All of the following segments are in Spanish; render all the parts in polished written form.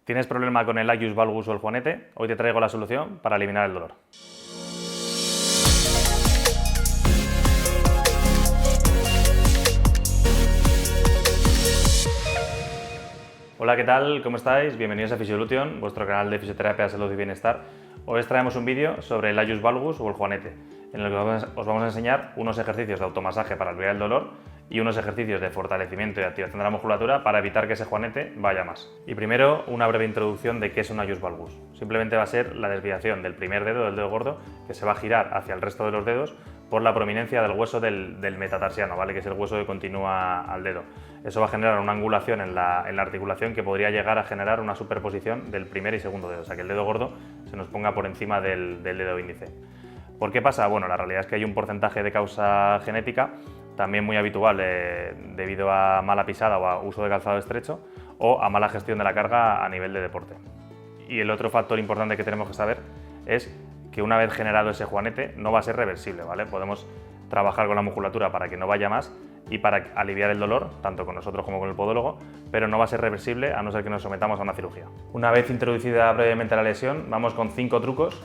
¿Tienes problema con el Agius valgus o el juanete? Hoy te traigo la solución para eliminar el dolor. Hola, ¿qué tal? ¿Cómo estáis? Bienvenidos a Fisiolution, vuestro canal de fisioterapia, salud y bienestar. Hoy os traemos un vídeo sobre el Agius valgus o el juanete, en el que os vamos a enseñar unos ejercicios de automasaje para aliviar el dolor y unos ejercicios de fortalecimiento y activación de la musculatura para evitar que ese juanete vaya más. Y primero, una breve introducción de qué es un Agius valgus. Simplemente va a ser la desviación del primer dedo, del dedo gordo, que se va a girar hacia el resto de los dedos por la prominencia del hueso del metatarsiano, ¿vale? Que es el hueso que continúa al dedo. Eso va a generar una angulación en la articulación que podría llegar a generar una superposición del primer y segundo dedo, o sea que el dedo gordo se nos ponga por encima del dedo índice. ¿Por qué pasa? Bueno, la realidad es que hay un porcentaje de causa genética, también muy habitual debido a mala pisada o a uso de calzado estrecho o a mala gestión de la carga a nivel de deporte. Y el otro factor importante que tenemos que saber es que una vez generado ese juanete no va a ser reversible, ¿vale? Podemos trabajar con la musculatura para que no vaya más y para aliviar el dolor, tanto con nosotros como con el podólogo, pero no va a ser reversible a no ser que nos sometamos a una cirugía. Una vez introducida brevemente la lesión, vamos con 5 trucos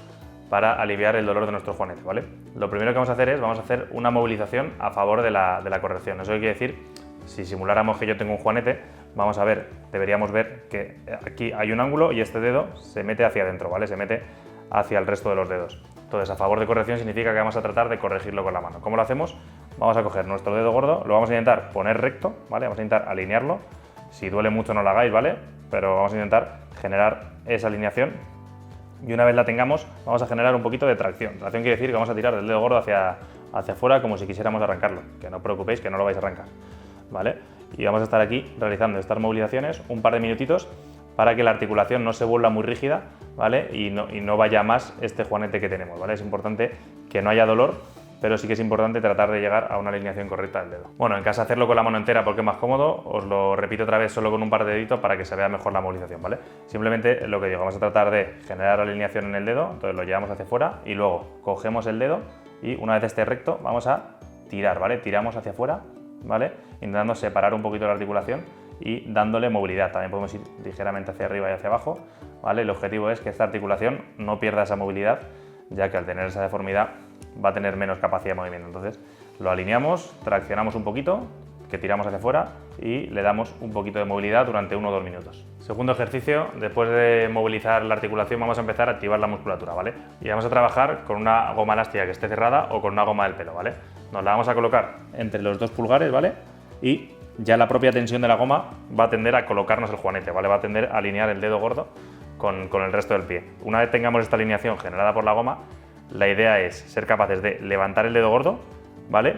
para aliviar el dolor de nuestro juanete, ¿vale? Lo primero que vamos a hacer una movilización a favor de la corrección. Eso quiere decir, si simuláramos que yo tengo un juanete, deberíamos ver que aquí hay un ángulo y este dedo se mete hacia adentro, ¿vale? Se mete hacia el resto de los dedos. Entonces, a favor de corrección significa que vamos a tratar de corregirlo con la mano. ¿Cómo lo hacemos? Vamos a coger nuestro dedo gordo, lo vamos a intentar poner recto, ¿vale? Vamos a intentar alinearlo. Si duele mucho no lo hagáis, ¿vale? Pero vamos a intentar generar esa alineación. Y una vez la tengamos, vamos a generar un poquito de tracción. Tracción quiere decir que vamos a tirar del dedo gordo hacia afuera como si quisiéramos arrancarlo. Que no os preocupéis, que no lo vais a arrancar, ¿vale? Y vamos a estar aquí realizando estas movilizaciones un par de minutitos para que la articulación no se vuelva muy rígida, ¿vale? Y no vaya más este juanete que tenemos, ¿vale? Es importante que no haya dolor, pero sí que es importante tratar de llegar a una alineación correcta del dedo. Bueno, en casa hacerlo con la mano entera porque es más cómodo, os lo repito otra vez solo con un par de deditos para que se vea mejor la movilización, ¿vale? Simplemente lo que digo, vamos a tratar de generar alineación en el dedo, entonces lo llevamos hacia afuera y luego cogemos el dedo y una vez esté recto vamos a tirar, ¿vale? Tiramos hacia afuera, ¿vale? Intentando separar un poquito la articulación y dándole movilidad. También podemos ir ligeramente hacia arriba y hacia abajo, ¿vale? El objetivo es que esta articulación no pierda esa movilidad, ya que al tener esa deformidad va a tener menos capacidad de movimiento. Entonces lo alineamos, traccionamos un poquito, que tiramos hacia afuera y le damos un poquito de movilidad durante 1 o 2 minutos. Segundo ejercicio, después de movilizar la articulación vamos a empezar a activar la musculatura, ¿vale? Y vamos a trabajar con una goma elástica que esté cerrada o con una goma del pelo, ¿vale? Nos la vamos a colocar entre los 2 pulgares, ¿vale? Y ya la propia tensión de la goma va a tender a colocarnos el juanete, ¿vale? Va a tender a alinear el dedo gordo con el resto del pie. Una vez tengamos esta alineación generada por la goma, la idea es ser capaces de levantar el dedo gordo, ¿vale?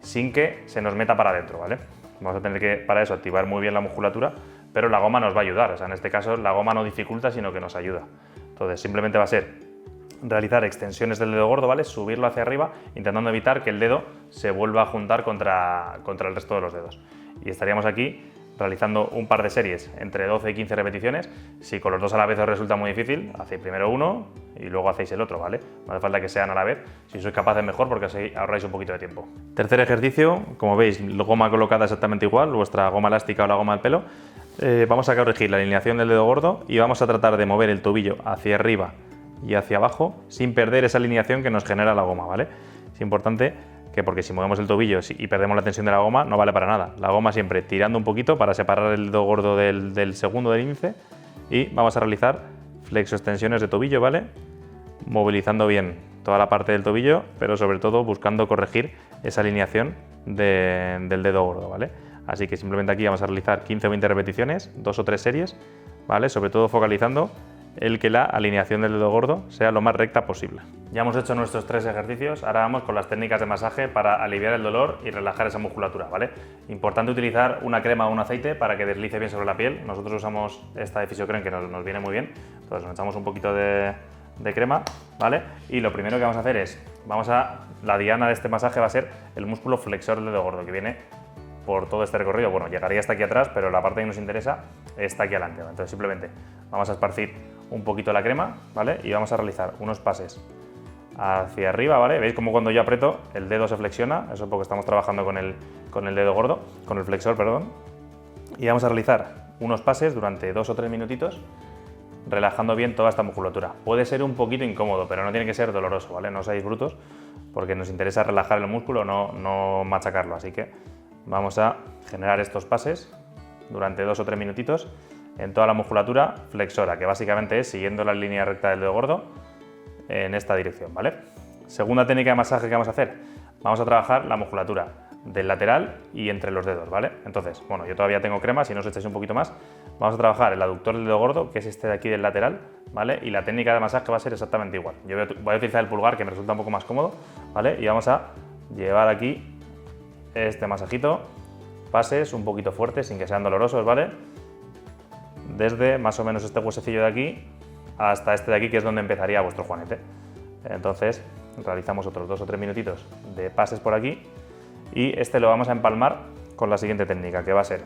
Sin que se nos meta para adentro, ¿vale? Vamos a tener que, para eso, activar muy bien la musculatura, pero la goma nos va a ayudar. O sea, en este caso, la goma no dificulta, sino que nos ayuda. Entonces, simplemente va a ser realizar extensiones del dedo gordo, ¿vale? Subirlo hacia arriba, intentando evitar que el dedo se vuelva a juntar contra el resto de los dedos. Y estaríamos aquí realizando un par de series entre 12 y 15 repeticiones. Si con los dos a la vez os resulta muy difícil, hacéis primero uno y luego hacéis el otro, ¿vale? No hace falta que sean a la vez. Si sois capaces mejor porque así ahorráis un poquito de tiempo. Tercer ejercicio, como veis, la goma colocada exactamente igual, vuestra goma elástica o la goma del pelo. Vamos a corregir la alineación del dedo gordo y vamos a tratar de mover el tobillo hacia arriba y hacia abajo sin perder esa alineación que nos genera la goma, ¿vale? Es importante porque si movemos el tobillo y perdemos la tensión de la goma no vale para nada. La goma siempre tirando un poquito para separar el dedo gordo del segundo del índice y vamos a realizar flexoextensiones de tobillo, ¿vale? Movilizando bien toda la parte del tobillo, pero sobre todo buscando corregir esa alineación del dedo gordo, ¿vale? Así que simplemente aquí vamos a realizar 15 o 20 repeticiones, 2 o 3 series, ¿vale? Sobre todo focalizando el que la alineación del dedo gordo sea lo más recta posible. Ya hemos hecho nuestros 3 ejercicios, ahora vamos con las técnicas de masaje para aliviar el dolor y relajar esa musculatura, ¿vale? Importante utilizar una crema o un aceite para que deslice bien sobre la piel. Nosotros usamos esta de Fisiocrem que nos viene muy bien, entonces nos echamos un poquito de crema, ¿vale? Y lo primero que vamos a hacer es, la diana de este masaje va a ser el músculo flexor del dedo gordo que viene por todo este recorrido. Bueno, llegaría hasta aquí atrás, pero la parte que nos interesa está aquí adelante, ¿vale? Entonces simplemente vamos a esparcir un poquito la crema, ¿vale? Y vamos a realizar unos pases hacia arriba, ¿vale? ¿Veis cómo cuando yo aprieto el dedo se flexiona? Eso porque estamos trabajando con el dedo gordo, con el flexor, perdón. Y vamos a realizar unos pases durante 2 o 3 minutitos relajando bien toda esta musculatura. Puede ser un poquito incómodo, pero no tiene que ser doloroso, ¿vale? No seáis brutos, porque nos interesa relajar el músculo, no machacarlo. Así que vamos a generar estos pases durante 2 o 3 minutitos en toda la musculatura flexora, que básicamente es siguiendo la línea recta del dedo gordo en esta dirección, ¿vale? Segunda técnica de masaje que vamos a hacer, vamos a trabajar la musculatura del lateral y entre los dedos, ¿vale? Entonces, bueno, yo todavía tengo crema, si no os echáis un poquito más, vamos a trabajar el aductor del dedo gordo, que es este de aquí del lateral, ¿vale? Y la técnica de masaje va a ser exactamente igual. Yo voy a utilizar el pulgar, que me resulta un poco más cómodo, ¿vale? Y vamos a llevar aquí este masajito, pases un poquito fuertes, sin que sean dolorosos, ¿vale? Desde más o menos este huesecillo de aquí hasta este de aquí, que es donde empezaría vuestro juanete. Entonces, realizamos otros 2 o 3 minutitos de pases por aquí y este lo vamos a empalmar con la siguiente técnica, que va a ser,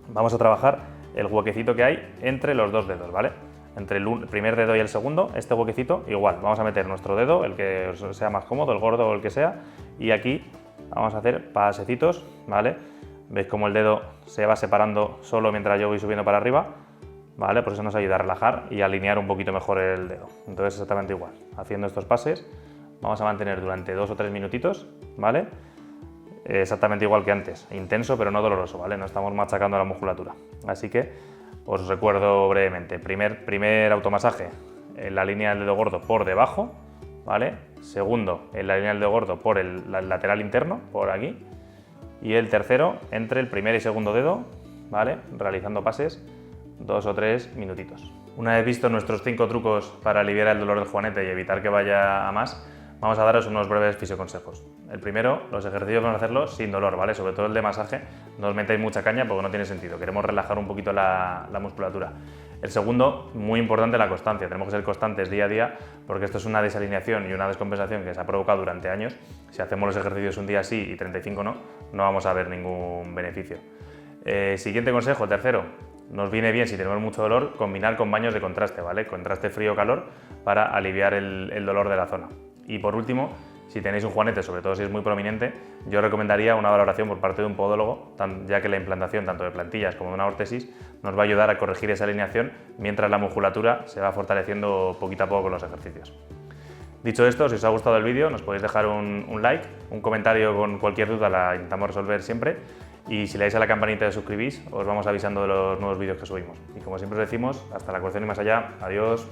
vamos a trabajar el huequecito que hay entre los dos dedos, ¿vale? Entre el primer dedo y el segundo, este huequecito, igual, vamos a meter nuestro dedo, el que os sea más cómodo, el gordo o el que sea, y aquí vamos a hacer pasecitos, ¿vale? Veis cómo el dedo se va separando solo mientras yo voy subiendo para arriba, ¿vale? Por eso nos ayuda a relajar y a alinear un poquito mejor el dedo. Entonces exactamente igual, haciendo estos pases, vamos a mantener durante 2 o 3 minutitos, ¿vale? Exactamente igual que antes, intenso pero no doloroso, ¿vale? No estamos machacando la musculatura. Así que os recuerdo brevemente, primer automasaje en la línea del dedo gordo por debajo, ¿vale? Segundo, en la línea del dedo gordo por el lateral interno, por aquí. Y el tercero, entre el primer y segundo dedo, ¿vale? Realizando pases 2 o 3 minutitos. Una vez visto nuestros 5 trucos para aliviar el dolor del juanete y evitar que vaya a más, vamos a daros unos breves fisioconsejos. El primero, los ejercicios vamos a hacerlos sin dolor, ¿vale? Sobre todo el de masaje, no os metáis mucha caña porque no tiene sentido, queremos relajar un poquito la musculatura. El segundo, muy importante, la constancia. Tenemos que ser constantes día a día porque esto es una desalineación y una descompensación que se ha provocado durante años. Si hacemos los ejercicios un día sí y 35 no vamos a ver ningún beneficio. Siguiente consejo, tercero, nos viene bien si tenemos mucho dolor combinar con baños de contraste, ¿vale? Contraste frío-calor para aliviar el dolor de la zona. Y por último, si tenéis un juanete, sobre todo si es muy prominente, yo recomendaría una valoración por parte de un podólogo, ya que la implantación tanto de plantillas como de una órtesis nos va a ayudar a corregir esa alineación mientras la musculatura se va fortaleciendo poquito a poco con los ejercicios. Dicho esto, si os ha gustado el vídeo, nos podéis dejar un like, un comentario con cualquier duda, la intentamos resolver siempre. Y si le dais a la campanita y os suscribís, os vamos avisando de los nuevos vídeos que subimos. Y como siempre os decimos, hasta la corrección y más allá. Adiós.